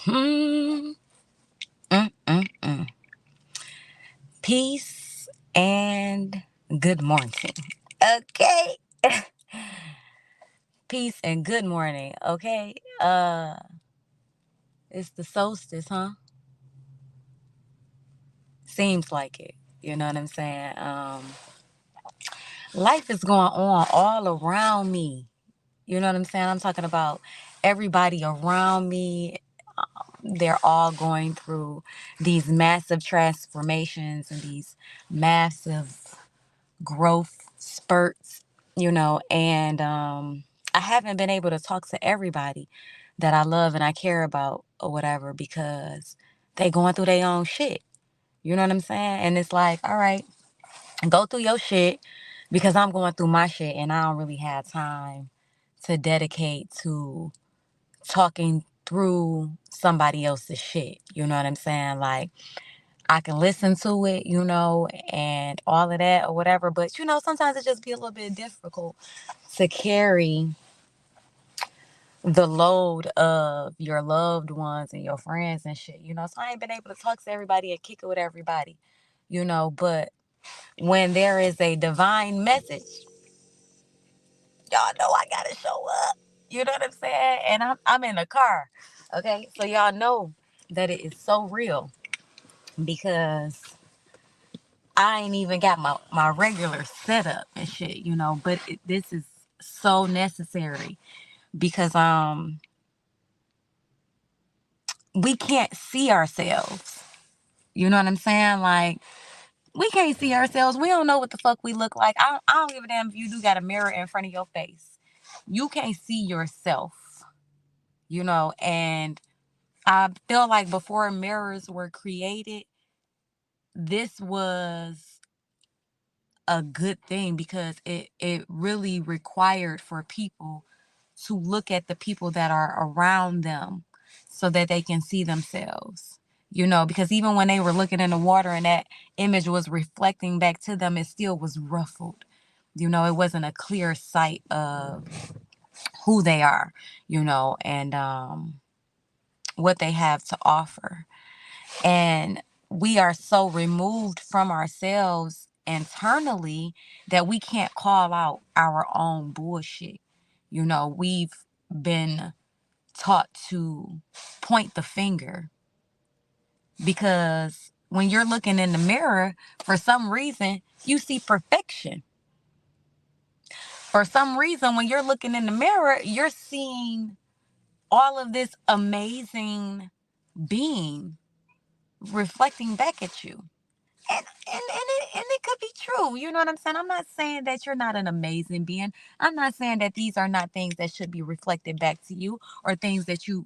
Hmm. Mm. Peace and good morning. Okay. Peace and good morning. Okay. It's the solstice, huh? Seems like it. You know what I'm saying? Life is going on all around me. You know what I'm saying? I'm talking about everybody around me. They're all going through these massive transformations and these massive growth spurts, and I haven't been able to talk to everybody that I love and I care about or whatever because they going through their own shit. You know what I'm saying? And it's like, all right, go through your shit because I'm going through my shit and I don't really have time to dedicate to talking through somebody else's shit. You know what I'm saying? Like, I can listen to it, and all of that or whatever. But, sometimes it just be a little bit difficult to carry the load of your loved ones and your friends and shit, So I ain't been able to talk to everybody and kick it with everybody, But when there is a divine message, y'all know I gotta show up. You know what I'm saying? And I'm in a car. Okay. So y'all know that it is so real because I ain't even got my regular setup and shit, but this is so necessary because we can't see ourselves. You know what I'm saying? Like, we can't see ourselves. We don't know what the fuck we look like. I don't give a damn if you do got a mirror in front of your face. You can't see yourself, and I feel like before mirrors were created, this was a good thing because it really required for people to look at the people that are around them so that they can see themselves. Because even when they were looking in the water and that image was reflecting back to them, it still was ruffled. It wasn't a clear sight of who they are, and what they have to offer. And we are so removed from ourselves internally that we can't call out our own bullshit. We've been taught to point the finger because when you're looking in the mirror, for some reason, you see perfection. For some reason, when you're looking in the mirror, you're seeing all of this amazing being reflecting back at you. And it could be true. You know what I'm saying? I'm not saying that you're not an amazing being. I'm not saying that these are not things that should be reflected back to you or things that you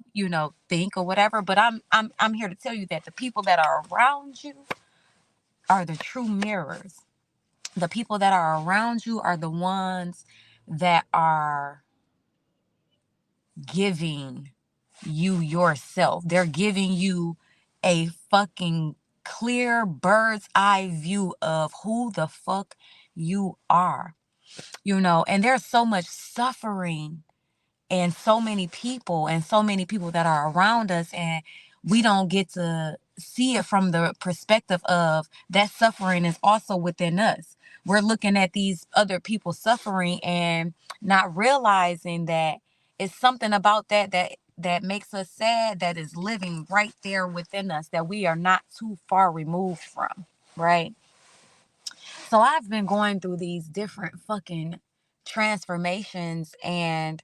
think or whatever. But I'm here to tell you that the people that are around you are the true mirrors. The people that are around you are the ones that are giving you yourself. They're giving you a fucking clear bird's eye view of who the fuck you are, and there's so much suffering and so many people that are around us, and we don't get to see it from the perspective of that suffering is also within us. We're looking at these other people suffering and not realizing that it's something about that makes us sad that is living right there within us that we are not too far removed from, right? So I've been going through these different fucking transformations, and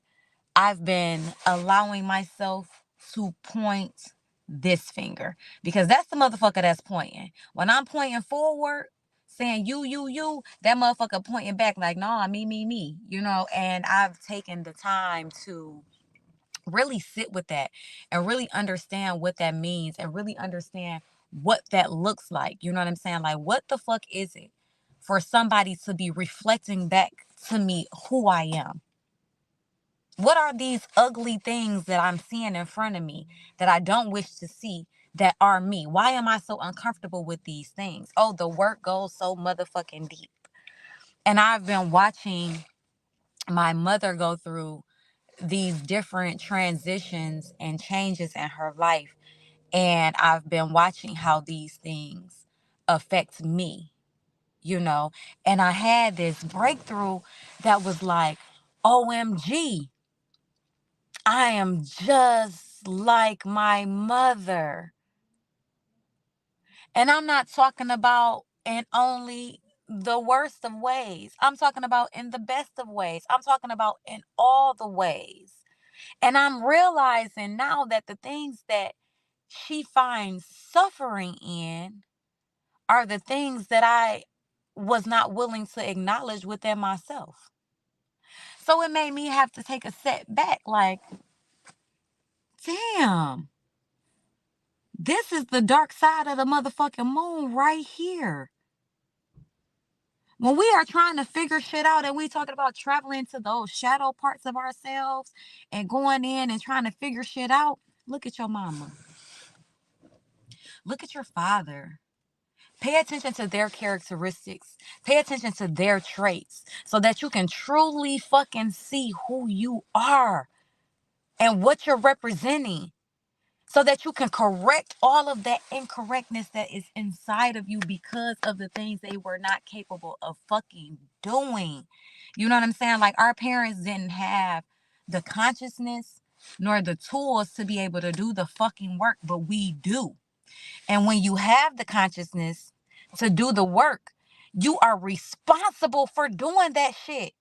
I've been allowing myself to point this finger because that's the motherfucker that's pointing. When I'm pointing forward, saying you, that motherfucker pointing back like, nah, me, and I've taken the time to really sit with that and really understand what that means and really understand what that looks like. You know what I'm saying? Like, what the fuck is it for somebody to be reflecting back to me who I am? What are these ugly things that I'm seeing in front of me that I don't wish to see that are me? Why am I so uncomfortable with these things? Oh, the work goes so motherfucking deep. And I've been watching my mother go through these different transitions and changes in her life And I've been watching how these things affect me, you know. And I had this breakthrough that was like, OMG, I am just like my mother. And I'm not talking about in only the worst of ways. I'm talking about in the best of ways. I'm talking about in all the ways. And I'm realizing now that the things that she finds suffering in are the things that I was not willing to acknowledge within myself. So it made me have to take a step back like, damn, this is the dark side of the motherfucking moon right here. When we are trying to figure shit out and we talking about traveling to those shadow parts of ourselves and going in and trying to figure shit out, look at your mama. Look at your father. Pay attention to their characteristics. Pay attention to their traits so that you can truly fucking see who you are and what you're representing, so that you can correct all of that incorrectness that is inside of you because of the things they were not capable of fucking doing. You know what I'm saying? Like, our parents didn't have the consciousness nor the tools to be able to do the fucking work, but we do. And when you have the consciousness to do the work, you are responsible for doing that shit.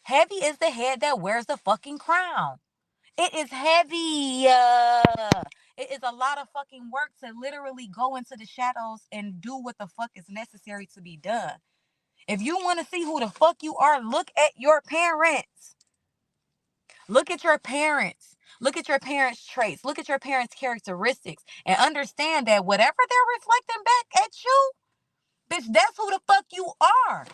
Heavy is the head that wears the fucking crown. It is heavy. It is a lot of fucking work to literally go into the shadows and do what the fuck is necessary to be done. If you want to see who the fuck you are, look at your parents. Look at your parents. Look at your parents' traits. Look at your parents' characteristics and understand that whatever they're reflecting back at you, bitch, that's who the fuck you are.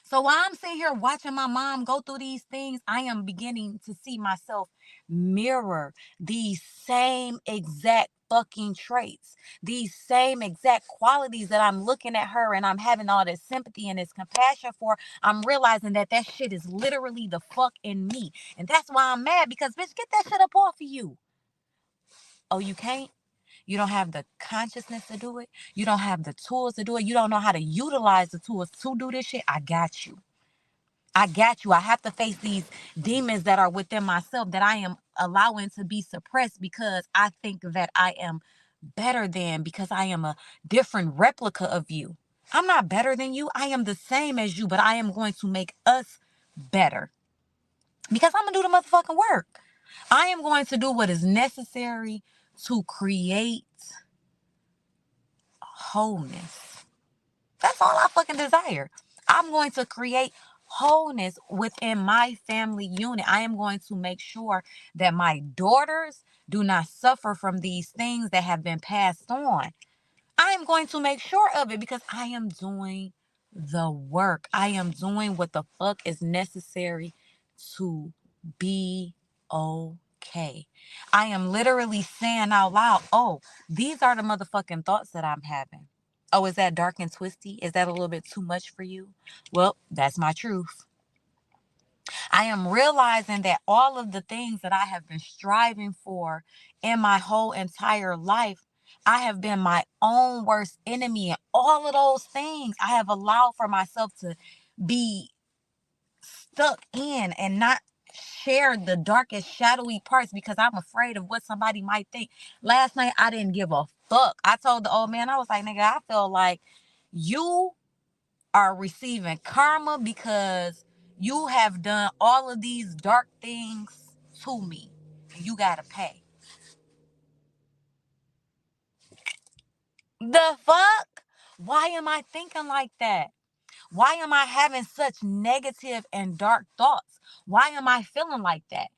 So while I'm sitting here watching my mom go through these things, I am beginning to see myself mirror these same exact fucking traits, these same exact qualities that I'm looking at her and I'm having all this sympathy and this compassion for. I'm realizing that that shit is literally the fuck in me. And that's why I'm mad, because bitch, get that shit up off of you. Oh, you can't? You don't have the consciousness to do it. You don't have the tools to do it. You don't know how to utilize the tools to do this shit. I got you. I got you. I have to face these demons that are within myself that I am allowing to be suppressed because I think that I am better than, because I am a different replica of you. I'm not better than you. I am the same as you, but I am going to make us better because I'm going to do the motherfucking work. I am going to do what is necessary to create wholeness. That's all I fucking desire. I'm going to create wholeness within my family unit. I am going to make sure that my daughters do not suffer from these things that have been passed on. I am going to make sure of it because I am doing the work. I am doing what the fuck is necessary to be okay. I am literally saying out loud, oh, these are the motherfucking thoughts that I'm having. Oh, is that dark and twisty? Is that a little bit too much for you? Well, that's my truth. I am realizing that all of the things that I have been striving for in my whole entire life, I have been my own worst enemy. And all of those things I have allowed for myself to be stuck in and not share the darkest, shadowy parts because I'm afraid of what somebody might think. Last night, I didn't give a fuck. I told the old man, I was like, nigga, I feel like you are receiving karma because you have done all of these dark things to me. You gotta pay. The fuck? Why am I thinking like that? Why am I having such negative and dark thoughts? Why am I feeling like that?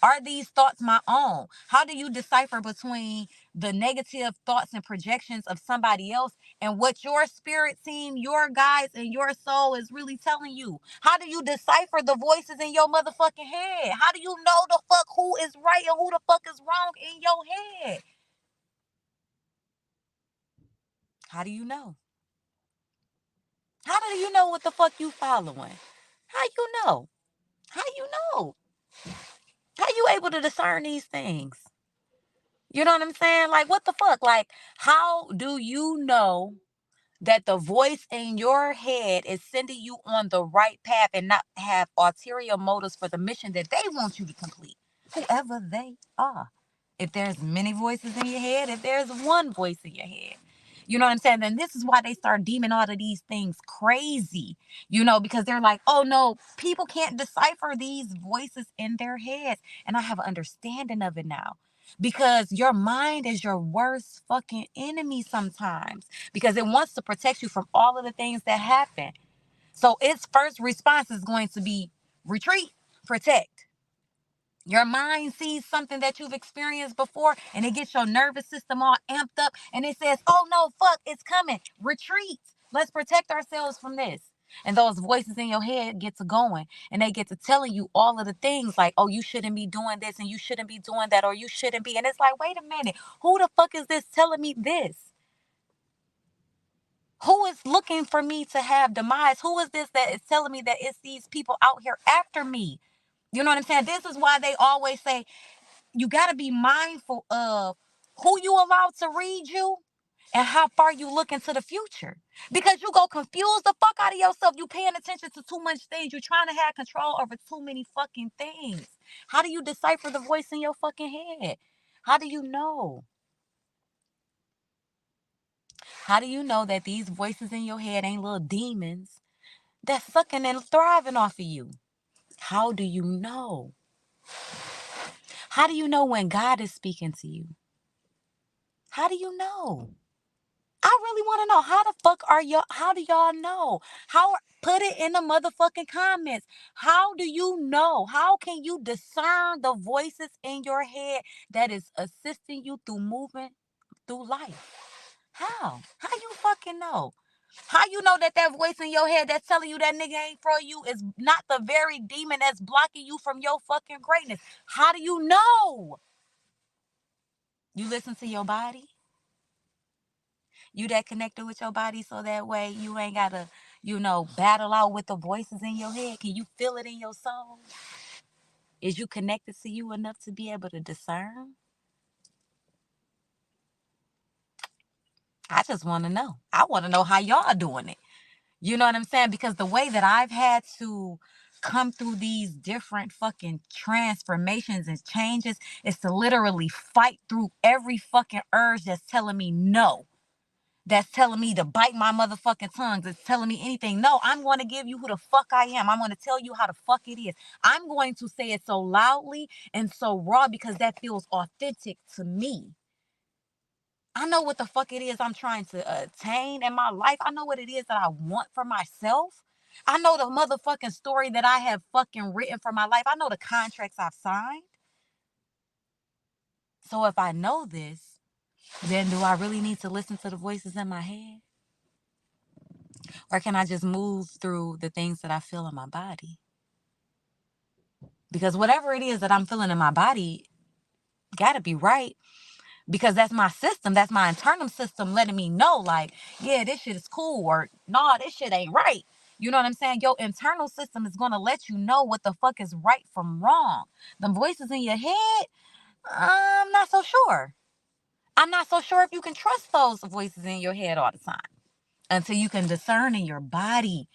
Are these thoughts my own? How do you decipher between the negative thoughts and projections of somebody else and what your spirit team, your guides, and your soul is really telling you? How do you decipher the voices in your motherfucking head? How do you know the fuck who is right and who the fuck is wrong in your head? How do you know? How do you know what the fuck you following? How you know? How you know? How you able to discern these things? You know what I'm saying? Like, what the fuck? Like, how do you know that the voice in your head is sending you on the right path and not have ulterior motives for the mission that they want you to complete? Whoever they are. If there's many voices in your head, if there's one voice in your head. You know what I'm saying? Then this is why they start deeming all of these things crazy, because they're like, oh no, people can't decipher these voices in their heads. And I have an understanding of it now. Because your mind is your worst fucking enemy sometimes. Because it wants to protect you from all of the things that happen. So its first response is going to be retreat, protect. Your mind sees something that you've experienced before and it gets your nervous system all amped up and it says, oh no, fuck, it's coming. Retreat. Let's protect ourselves from this. And those voices in your head get to going and they get to telling you all of the things like, oh, you shouldn't be doing this and you shouldn't be doing that or you shouldn't be. And it's like, wait a minute, who the fuck is this telling me this? Who is looking for me to have demise? Who is this that is telling me that it's these people out here after me? You know what I'm saying? This is why they always say, you got to be mindful of who you allow to read you and how far you look into the future. Because you go confuse the fuck out of yourself. You paying attention to too much things. You're trying to have control over too many fucking things. How do you decipher the voice in your fucking head? How do you know? How do you know that these voices in your head ain't little demons that's sucking and thriving off of you? How do you know? How do you know when God is speaking to you? How do you know? I really want to know, how the fuck are y'all? How do y'all know? Put it in the motherfucking comments. How do you know? How can you discern the voices in your head that is assisting you through movement through life? How you fucking know? How you know that voice in your head that's telling you that nigga ain't for you is not the very demon that's blocking you from your fucking greatness? How do you know? You listen to your body? You that connected with your body so that way you ain't gotta, battle out with the voices in your head. Can you feel it in your soul? Is you connected to you enough to be able to discern? I just want to know. I want to know how y'all doing it. You know what I'm saying? Because the way that I've had to come through these different fucking transformations and changes is to literally fight through every fucking urge that's telling me no, that's telling me to bite my motherfucking tongue, that's telling me anything. No, I'm going to give you who the fuck I am. I'm going to tell you how the fuck it is. I'm going to say it so loudly and so raw because that feels authentic to me. I know what the fuck it is I'm trying to attain in my life. I know what it is that I want for myself. I know the motherfucking story that I have fucking written for my life. I know the contracts I've signed. So if I know this, then do I really need to listen to the voices in my head? Or can I just move through the things that I feel in my body? Because whatever it is that I'm feeling in my body, gotta be right. Because that's my system. That's my internal system letting me know, like, yeah, this shit is cool, or nah, this shit ain't right. You know what I'm saying? Your internal system is gonna let you know what the fuck is right from wrong. The voices in your head, I'm not so sure. I'm not so sure if you can trust those voices in your head all the time until you can discern in your body,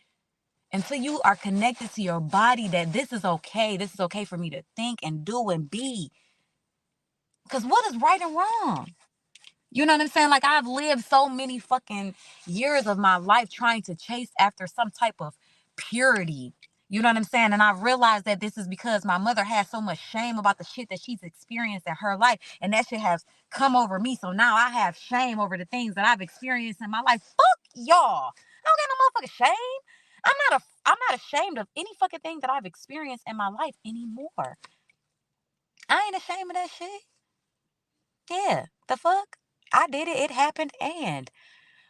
until you are connected to your body that this is okay. This is okay for me to think and do and be. Because what is right and wrong? You know what I'm saying? Like, I've lived so many fucking years of my life trying to chase after some type of purity. You know what I'm saying? And I realized that this is because my mother has so much shame about the shit that she's experienced in her life. And that shit has come over me. So now I have shame over the things that I've experienced in my life. Fuck y'all. I don't got no motherfucking shame. I'm not ashamed of any fucking thing that I've experienced in my life anymore. I ain't ashamed of that shit. Yeah. The fuck? I did it. It happened. And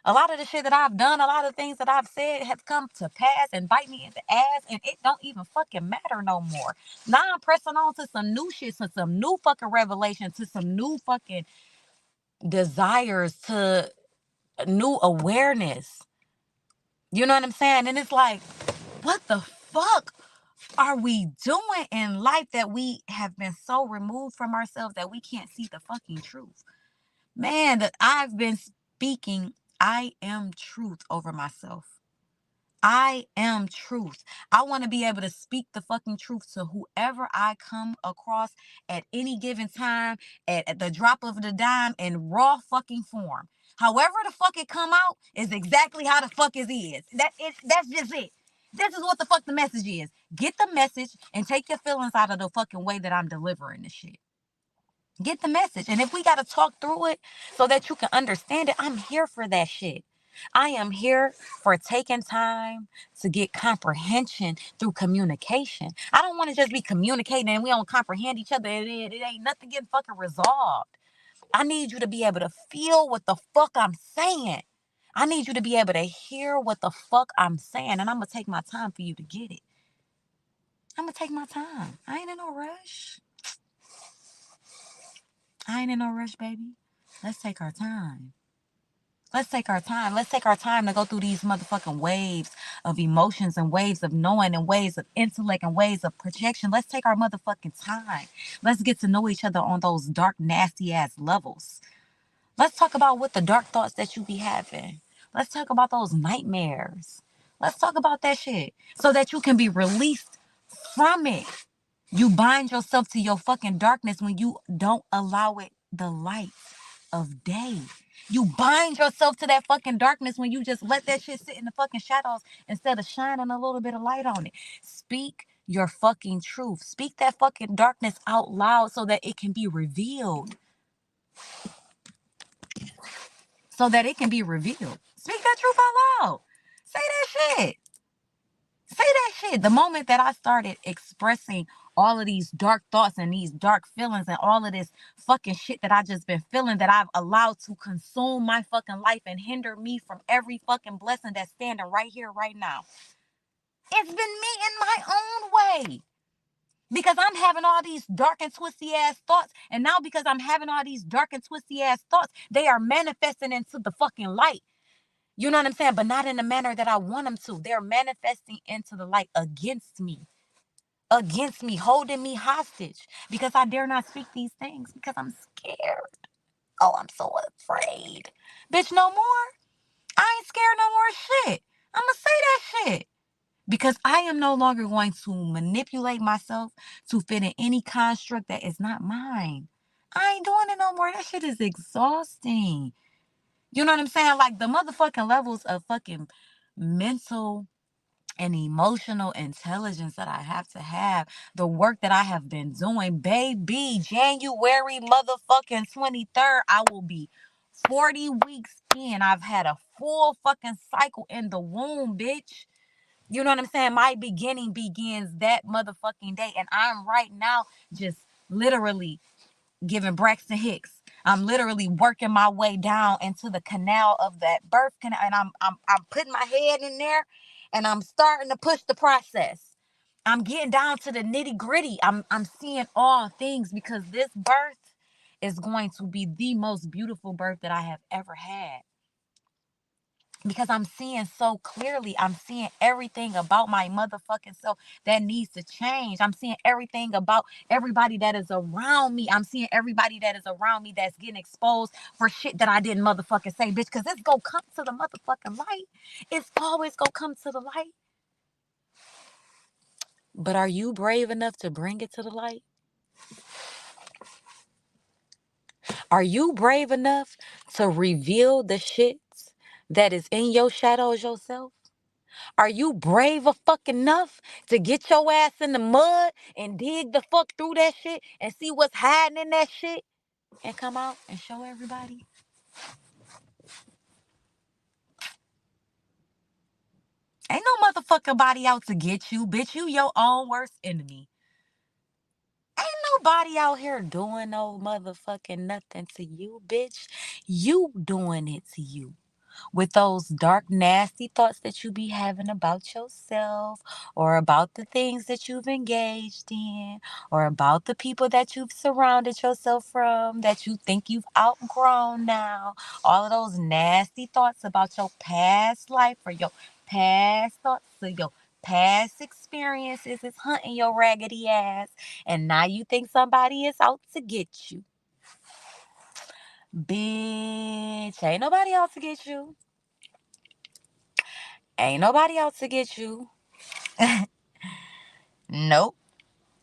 a lot of the shit that I've done, a lot of things that I've said have come to pass and bite me in the ass, and it don't even fucking matter no more. Now I'm pressing on to some new shit, to some new fucking revelation, to some new fucking desires, to new awareness. You know what I'm saying? And it's like, what the fuck? are we doing in life that we have been so removed from ourselves that we can't see the fucking truth? Man, that I've been speaking, I am truth over myself. I am truth. I want to be able to speak the fucking truth to whoever I come across at any given time, at the drop of the dime, in raw fucking form. However the fuck it come out is exactly how the fuck it is. That's just it. This is what the fuck the message is. Get the message and take your feelings out of the fucking way that I'm delivering this shit. Get the message. And if we got to talk through it so that you can understand it, I'm here for that shit. I am here for taking time to get comprehension through communication. I don't want to just be communicating and we don't comprehend each other. It ain't nothing getting fucking resolved. I need you to be able to feel what the fuck I'm saying. I need you to be able to hear what the fuck I'm saying. And I'm going to take my time for you to get it. I'm going to take my time. I ain't in no rush. I ain't in no rush, baby. Let's take our time. Let's take our time. Let's take our time to go through these motherfucking waves of emotions and waves of knowing and waves of intellect and waves of projection. Let's take our motherfucking time. Let's get to know each other on those dark, nasty ass levels. Let's talk about what the dark thoughts that you be having. Let's talk about those nightmares. Let's talk about that shit so that you can be released from it. You bind yourself to your fucking darkness when you don't allow it the light of day. You bind yourself to that fucking darkness when you just let that shit sit in the fucking shadows instead of shining a little bit of light on it. Speak your fucking truth. Speak that fucking darkness out loud so that it can be revealed. So that it can be revealed. Speak that truth out loud. Say that shit. Say that shit. The moment that I started expressing all of these dark thoughts and these dark feelings and all of this fucking shit that I just been feeling that I've allowed to consume my fucking life and hinder me from every fucking blessing that's standing right here, right now. It's been me in my own way. Because I'm having all these dark and twisty ass thoughts. And now because I'm having all these dark and twisty ass thoughts, they are manifesting into the fucking light. You know what I'm saying? But not in the manner that I want them to. They're manifesting into the light against me. Against me, holding me hostage. Because I dare not speak these things. Because I'm scared. Oh, I'm so afraid. Bitch, no more. I ain't scared no more shit. I'ma say that shit. Because I am no longer going to manipulate myself to fit in any construct that is not mine. I ain't doing it no more. That shit is exhausting. You know what I'm saying? Like the motherfucking levels of fucking mental and emotional intelligence that I have to have, the work that I have been doing, baby, January motherfucking 23rd, I will be 40 weeks in. I've had a full fucking cycle in the womb, bitch. You know what I'm saying? My beginning begins that motherfucking day. And I'm right now just literally giving Braxton Hicks. I'm literally working my way down into the canal of that birth canal, and I'm putting my head in there, and I'm starting to push the process. I'm getting down to the nitty gritty. I'm seeing all things because this birth is going to be the most beautiful birth that I have ever had because I'm seeing so clearly. I'm seeing everything about my motherfucking self that needs to change. I'm seeing everything about everybody that is around me. I'm seeing everybody that is around me that's getting exposed for shit that I didn't motherfucking say, bitch, because it's gonna come to the motherfucking light. It's always gonna come to the light. But are you brave enough to bring it to the light? Are you brave enough to reveal the shit that is in your shadows yourself? Are you brave a fuck enough to get your ass in the mud and dig the fuck through that shit and see what's hiding in that shit and come out and show everybody? Ain't no motherfucking body out to get you, bitch. You your own worst enemy. Ain't nobody out here doing no motherfucking nothing to you, bitch. You doing it to you. With those dark, nasty thoughts that you be having about yourself or about the things that you've engaged in or about the people that you've surrounded yourself from that you think you've outgrown now. All of those nasty thoughts about your past life or your past thoughts or your Past experiences is hunting your raggedy ass, and now you think somebody is out to get you. Bitch, ain't nobody out to get you. Ain't nobody out to get you. Nope.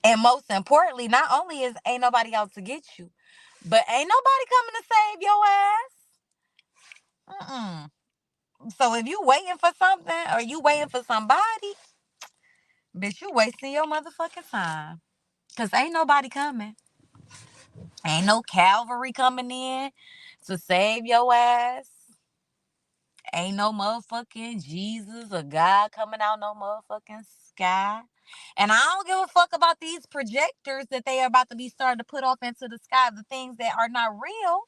And most importantly, not only is ain't nobody out to get you, but ain't nobody coming to save your ass. Mm-mm. So if you waiting for something or you waiting for somebody, bitch, you wasting your motherfucking time. Cause ain't nobody coming. Ain't no Calvary coming in to save your ass. Ain't no motherfucking Jesus or God coming out no motherfucking sky. And I don't give a fuck about these projectors that they are about to be starting to put off into the sky, the things that are not real.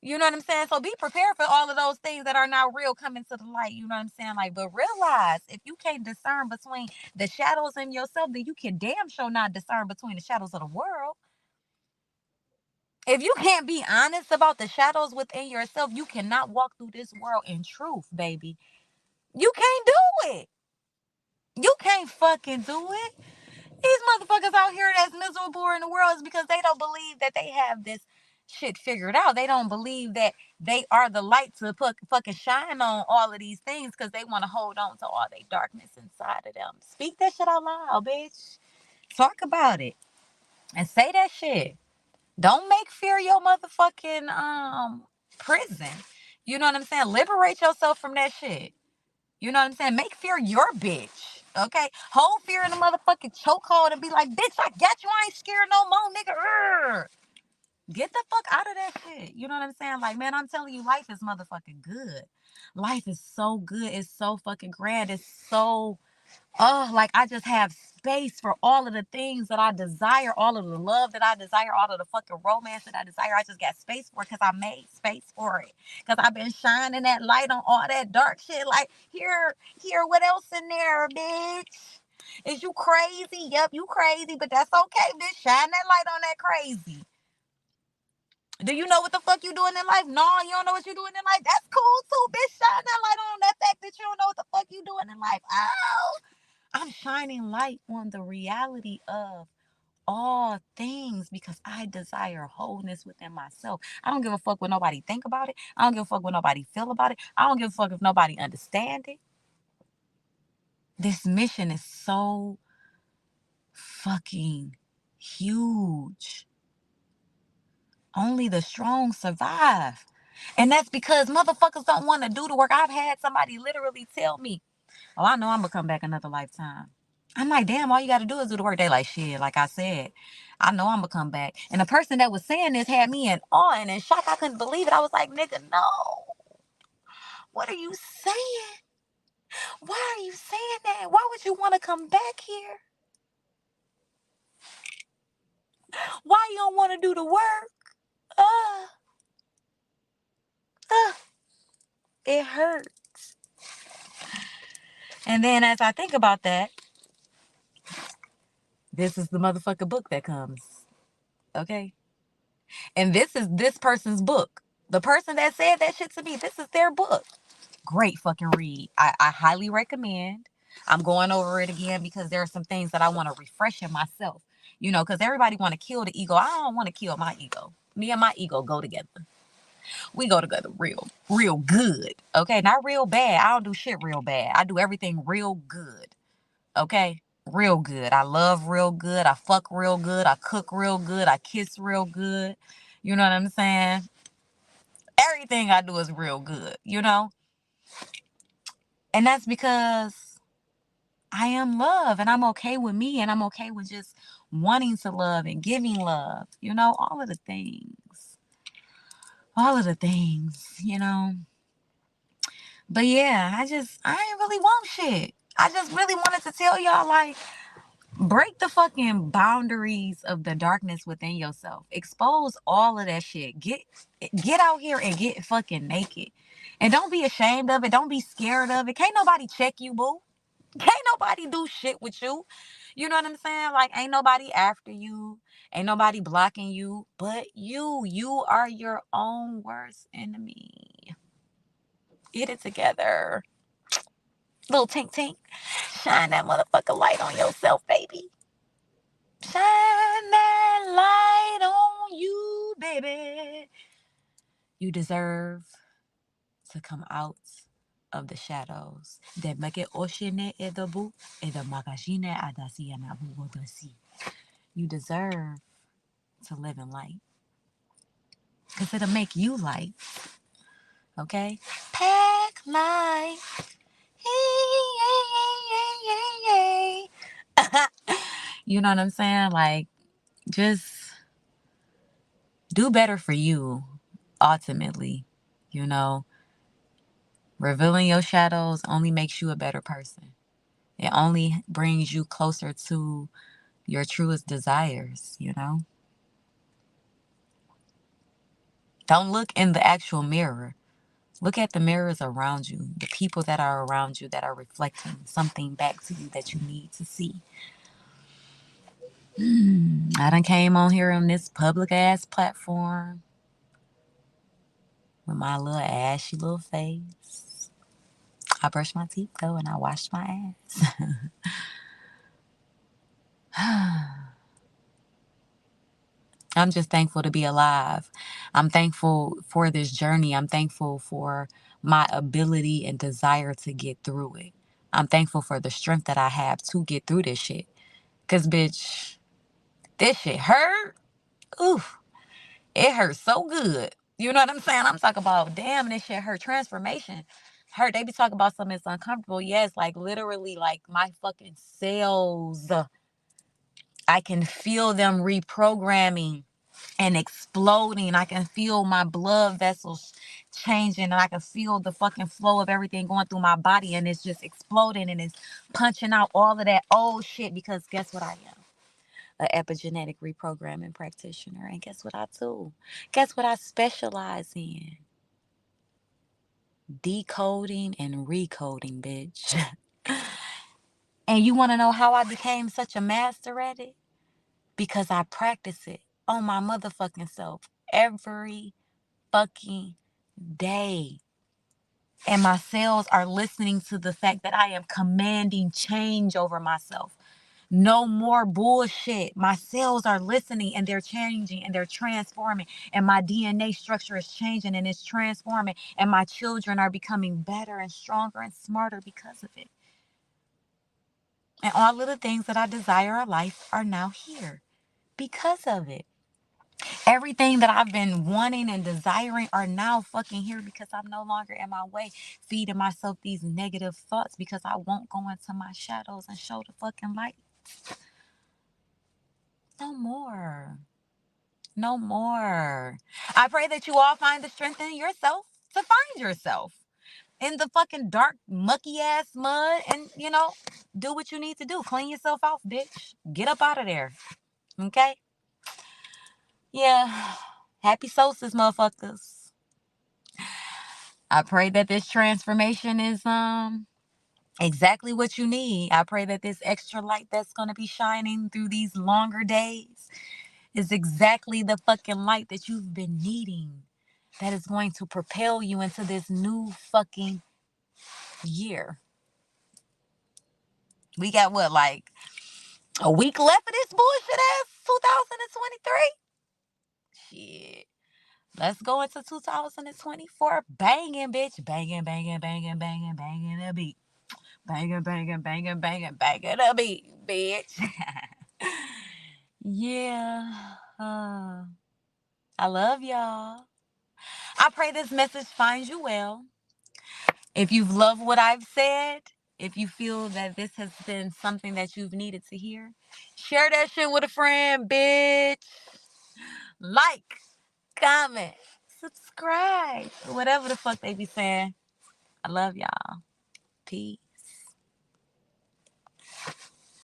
You know what I'm saying? So be prepared for all of those things that are not real coming to the light. You know what I'm saying? Like, but realize if you can't discern between the shadows in yourself, then you can damn sure not discern between the shadows of the world. If you can't be honest about the shadows within yourself, you cannot walk through this world in truth, baby. You can't do it. You can't fucking do it. These motherfuckers out here that's miserable in the world is because they don't believe that they have this shit figured out. They don't believe that they are the light to fucking shine on all of these things because they want to hold on to all their darkness inside of them. Speak that shit out loud, bitch. Talk about it. And say that shit. Don't make fear your motherfucking prison. You know what I'm saying? Liberate yourself from that shit. You know what I'm saying? Make fear your bitch. Okay? Hold fear in the motherfucking chokehold and be like, bitch, I got you. I ain't scared no more, nigga. Urgh. Get the fuck out of that shit. You know what I'm saying? Like, man, I'm telling you, life is motherfucking good. Life is so good. It's so fucking grand. It's so like I just have space for all of the things that I desire, all of the love that I desire, all of the fucking romance that I desire. I just got space for it because I made space for it. Because I've been shining that light on all that dark shit. Like, here, what else in there, bitch? Is you crazy? Yep, you crazy, but that's okay, bitch. Shine that light on that crazy. Do you know what the fuck you doing in life? No, you don't know what you're doing in life. That's cool too, bitch. Shine that light on that fact that you don't know what the fuck you doing in life. Oh, I'm shining light on the reality of all things because I desire wholeness within myself. I don't give a fuck what nobody think about it. I don't give a fuck what nobody feel about it. I don't give a fuck if nobody understand it. This mission is so fucking huge. Only the strong survive. And that's because motherfuckers don't want to do the work. I've had somebody literally tell me, oh, I know I'm going to come back another lifetime. I'm like, damn, all you got to do is do the work. They like, shit, like I said, I know I'm going to come back. And the person that was saying this had me in awe and in shock. I couldn't believe it. I was like, nigga, no. What are you saying? Why are you saying that? Why would you want to come back here? Why you don't want to do the work? Uh, uh, it hurts. And then as I think about that, this is the motherfucker book that comes. Okay? And this is this person's book. The person that said that shit to me, this is their book. Great fucking read. I highly recommend. I'm going over it again because there are some things that I want to refresh in myself. You know, because everybody want to kill the ego. I don't want to kill my ego. Me and my ego go together. We go together real good. Okay, not real bad. I don't do shit real bad. I do everything real good. Okay, real good. I love real good. I fuck real good. I cook real good. I kiss real good. You know what I'm saying? Everything I do is real good, you know? And that's because I am love and I'm okay with me and I'm okay with just wanting to love and giving love, you know, all of the things. All of the things, you know. But yeah, I ain't really want shit. I just really wanted to tell y'all, like, break the fucking boundaries of the darkness within yourself. Expose all of that shit. Get out here and get fucking naked. And don't be ashamed of it. Don't be scared of it. Can't nobody check you, boo. Can't nobody do shit with you. You know what I'm saying? Like, ain't nobody after you. Ain't nobody blocking you. But you. You are your own worst enemy. Get it together. Little tink tink. Shine that motherfucker light on yourself, baby. Shine that light on you, baby. You deserve to come out of the shadows. You deserve to live in light. Because it'll make you light. Okay? Pack light. You know what I'm saying? Like, just do better for you, ultimately. You know, revealing your shadows only makes you a better person. It only brings you closer to your truest desires, you know? Don't look in the actual mirror. Look at the mirrors around you, the people that are around you that are reflecting something back to you that you need to see. I done came on here on this public ass platform with my little ashy little face. I brushed my teeth though and I washed my ass. I'm just thankful to be alive. I'm thankful for this journey. I'm thankful for my ability and desire to get through it. I'm thankful for the strength that I have to get through this shit. Cause bitch, this shit hurt. Oof. It hurt so good. You know what I'm saying? I'm talking about, damn, this shit hurt. Transformation hurt. They be talking about something that's uncomfortable. Yes, like literally, like my fucking cells. I can feel them reprogramming and exploding. I can feel my blood vessels changing, and I can feel the fucking flow of everything going through my body, and it's just exploding and it's punching out all of that old shit. Because guess what I am? An epigenetic reprogramming practitioner. And guess what I do? Guess what I specialize in? Decoding and recoding, bitch. And you want to know how I became such a master at it? Because I practice it on my motherfucking self every fucking day. And my cells are listening to the fact that I am commanding change over myself. No more bullshit. My cells are listening and they're changing and they're transforming. And my DNA structure is changing and it's transforming. And my children are becoming better and stronger and smarter because of it. And all of the things that I desire in life are now here because of it. Everything that I've been wanting and desiring are now fucking here because I'm no longer in my way, feeding myself these negative thoughts because I won't go into my shadows and show the fucking light. No more. No more. I pray that you all find the strength in yourself to find yourself in the fucking dark, mucky ass mud and, do what you need to do. Clean yourself off, bitch. Get up out of there. Okay? Yeah. Happy solstice, motherfuckers. I pray that this transformation is exactly what you need. I pray that this extra light that's going to be shining through these longer days is exactly the fucking light that you've been needing, that is going to propel you into this new fucking year. We got what, like a week left of this bullshit ass 2023? Shit. Let's go into 2024 banging, bitch. Banging, banging, banging, banging, banging a beat. Banging, banging, banging, banging, banging a beat, bitch. Yeah. I love y'all. I pray this message finds you well. If you've loved what I've said, if you feel that this has been something that you've needed to hear, share that shit with a friend, bitch. Like, comment, subscribe, whatever the fuck they be saying. I love y'all. Peace.